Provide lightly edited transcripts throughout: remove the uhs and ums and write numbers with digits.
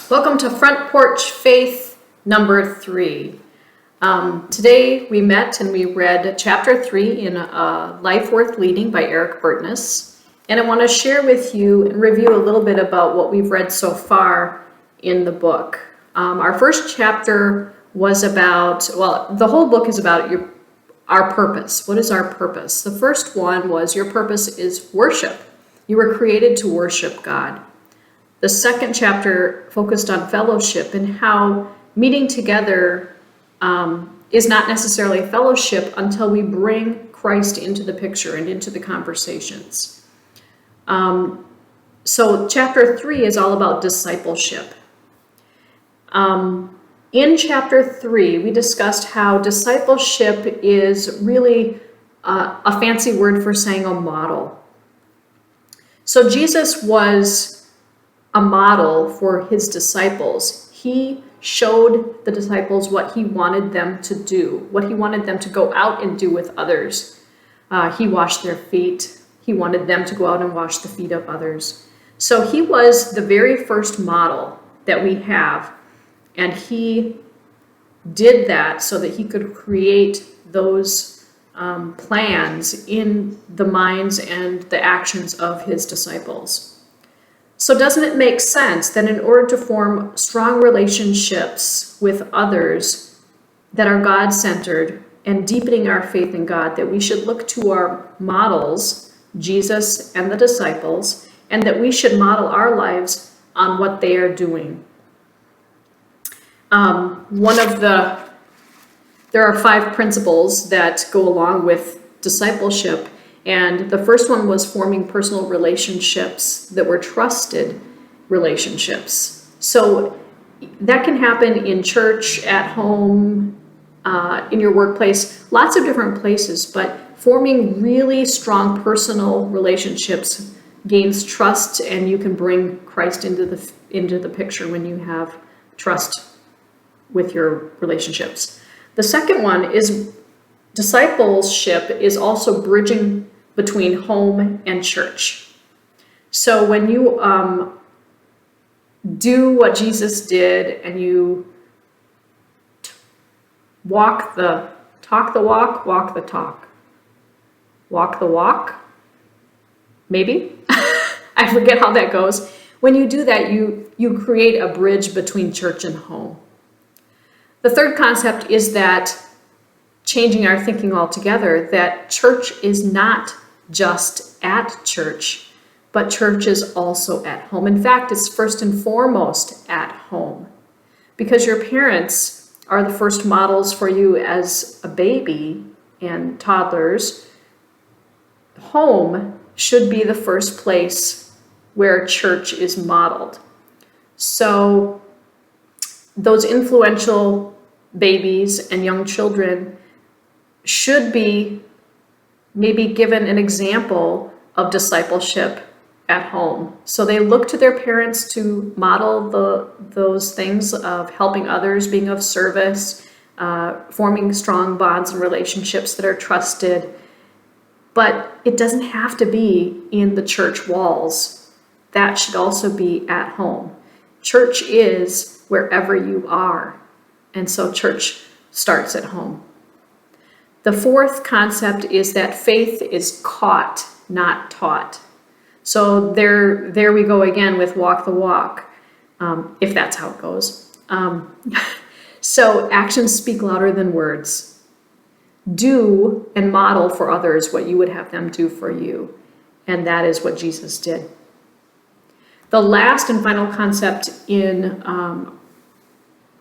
Welcome to Front Porch Faith number 3. Today we met and we read chapter 3 in Life Worth Leading by Eric Burtness. And I want to share with you and review a little bit about what we've read so far in the book. Our first chapter was about, the whole book is about our purpose. What is our purpose? The first one was your purpose is worship. You were created to worship God. The second chapter focused on fellowship and how meeting together is not necessarily fellowship until we bring Christ into the picture and into the conversations. So chapter 3 is all about discipleship. In chapter 3, we discussed how discipleship is really a fancy word for saying a model. So Jesus was a model for his disciples. He showed the disciples what he wanted them to do, what he wanted them to go out and do with others. He washed their feet. He wanted them to go out and wash the feet of others. So he was the very first model that we have, and he did that so that he could create those plans in the minds and the actions of his disciples. So doesn't it make sense that in order to form strong relationships with others that are God-centered and deepening our faith in God, that we should look to our models, Jesus and the disciples, and that we should model our lives on what they are doing? There are 5 principles that go along with discipleship. And the first one was forming personal relationships that were trusted relationships. So that can happen in church, at home, in your workplace, lots of different places, but forming really strong personal relationships gains trust, and you can bring Christ into the picture when you have trust with your relationships. The second one is discipleship is also bridging between home and church. So when you do what Jesus did and you talk the walk, walk the talk. Walk the walk, maybe? I forget how that goes. When you do that, you create a bridge between church and home. The third concept is that changing our thinking altogether, that church is not just at church, but church is also at home. In fact, it's first and foremost at home, because your parents are the first models for you as a baby and toddlers. Home should be the first place where church is modeled. So those influential babies and young children should be maybe given an example of discipleship at home. So they look to their parents to model those things of helping others, being of service, forming strong bonds and relationships that are trusted. But it doesn't have to be in the church walls. That should also be at home. Church is wherever you are. And so church starts at home. The fourth concept is that faith is caught, not taught. So there we go again with walk the walk, if that's how it goes. So actions speak louder than words. Do and model for others what you would have them do for you. And that is what Jesus did. The last and final concept in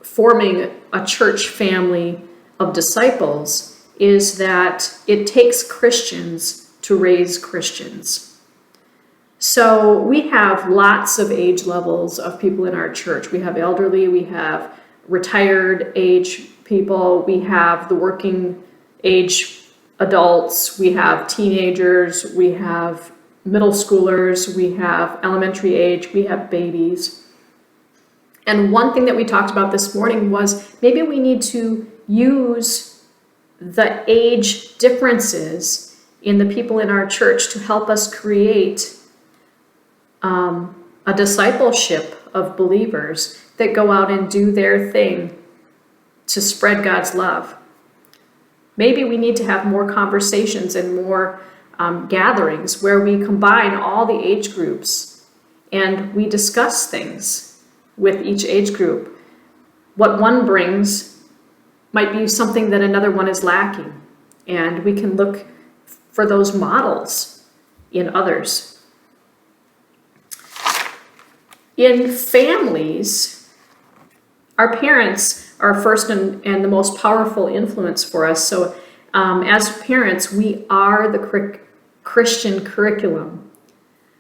forming a church family of disciples is that it takes Christians to raise Christians. So we have lots of age levels of people in our church. We have elderly, we have retired age people, we have the working age adults, we have teenagers, we have middle schoolers, we have elementary age, we have babies. And one thing that we talked about this morning was maybe we need to use the age differences in the people in our church to help us create a discipleship of believers that go out and do their thing to spread God's love. Maybe we need to have more conversations and more gatherings where we combine all the age groups and we discuss things with each age group. What one brings might be something that another one is lacking, and we can look for those models in others. In families, our parents are first and the most powerful influence for us. So as parents, we are the Christian curriculum.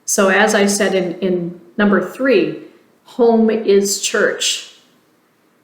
So as I said in number 3, home is church.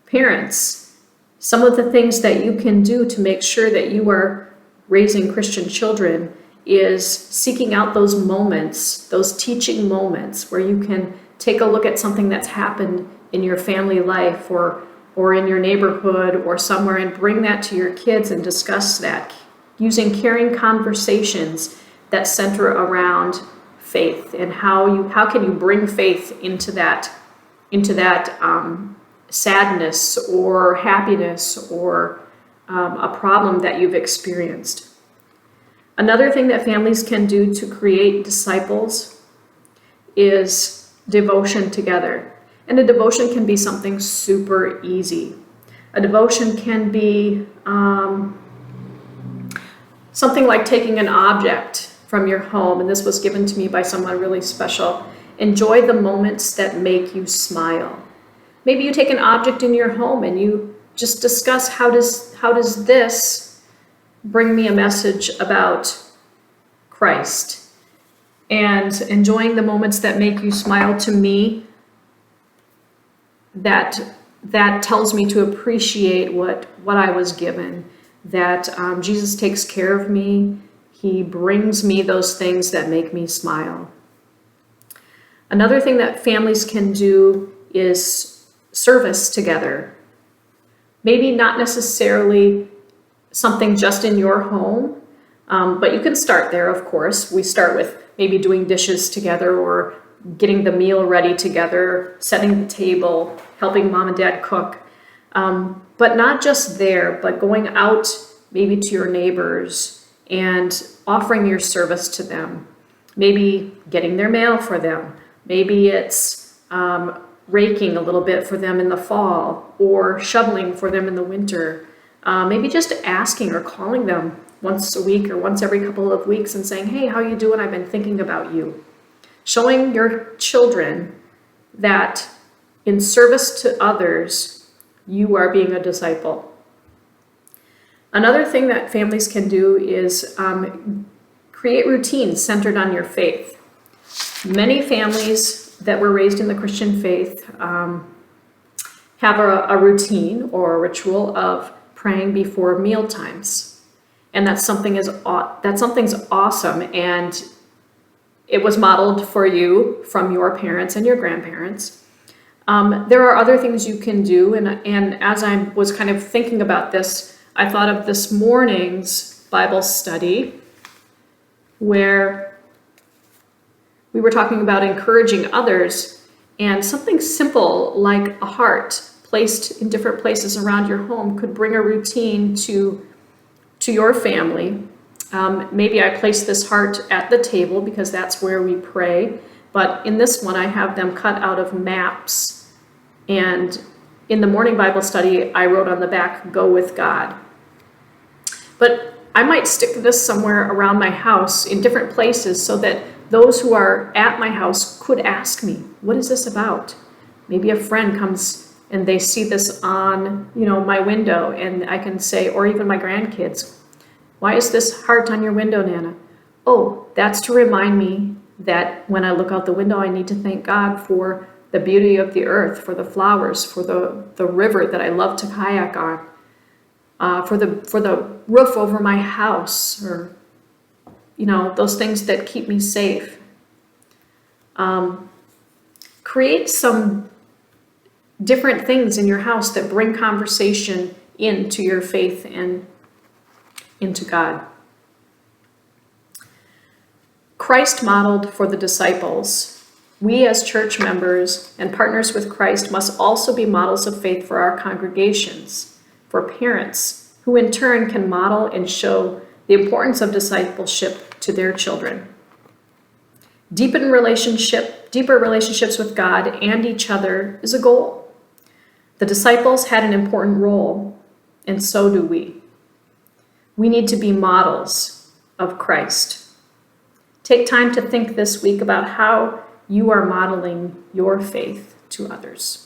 Parents, some of the things that you can do to make sure that you are raising Christian children is seeking out those moments, those teaching moments where you can take a look at something that's happened in your family life or in your neighborhood or somewhere and bring that to your kids and discuss that using caring conversations that center around faith and how can you bring faith into that sadness or happiness or a problem that you've experienced. Another thing that families can do to create disciples is devotion together. And a devotion can be something super easy. A devotion can be something like taking an object from your home, and this was given to me by someone really special. Enjoy the moments that make you smile. Maybe you take an object in your home and you just discuss how does this bring me a message about Christ? And enjoying the moments that make you smile, to me, that tells me to appreciate what I was given, that Jesus takes care of me. He brings me those things that make me smile. Another thing that families can do is service together. Maybe not necessarily something just in your home, but you can start there, of course. We start with maybe doing dishes together or getting the meal ready together, setting the table, helping mom and dad cook. But not just there, but going out maybe to your neighbors and offering your service to them. Maybe getting their mail for them. Maybe it's raking a little bit for them in the fall or shoveling for them in the winter. Maybe just asking or calling them once a week or once every couple of weeks and saying, hey, how you doing? I've been thinking about you. Showing your children that in service to others, you are being a disciple. Another thing that families can do is create routines centered on your faith. Many families that were raised in the Christian faith have a routine or a ritual of praying before meal times. And that's something's awesome, and it was modeled for you from your parents and your grandparents. There are other things you can do, and as I was kind of thinking about this, I thought of this morning's Bible study where we were talking about encouraging others, and something simple like a heart placed in different places around your home could bring a routine to your family. Maybe I place this heart at the table because that's where we pray, but in this one I have them cut out of maps, and in the morning Bible study I wrote on the back, go with God. But I might stick this somewhere around my house in different places so that those who are at my house could ask me, what is this about? Maybe a friend comes and they see this on, my window, and I can say, or even my grandkids, why is this heart on your window, Nana? Oh, that's to remind me that when I look out the window, I need to thank God for the beauty of the earth, for the flowers, for the river that I love to kayak on, for the roof over my house, or those things that keep me safe. Create some different things in your house that bring conversation into your faith and into God. Christ modeled for the disciples We as church members and partners with Christ must also be models of faith for our congregations, for parents, who in turn can model and show the importance of discipleship to their children. Deeper relationships with God and each other is a goal. The disciples had an important role, and so do we. We need to be models of Christ. Take time to think this week about how you are modeling your faith to others.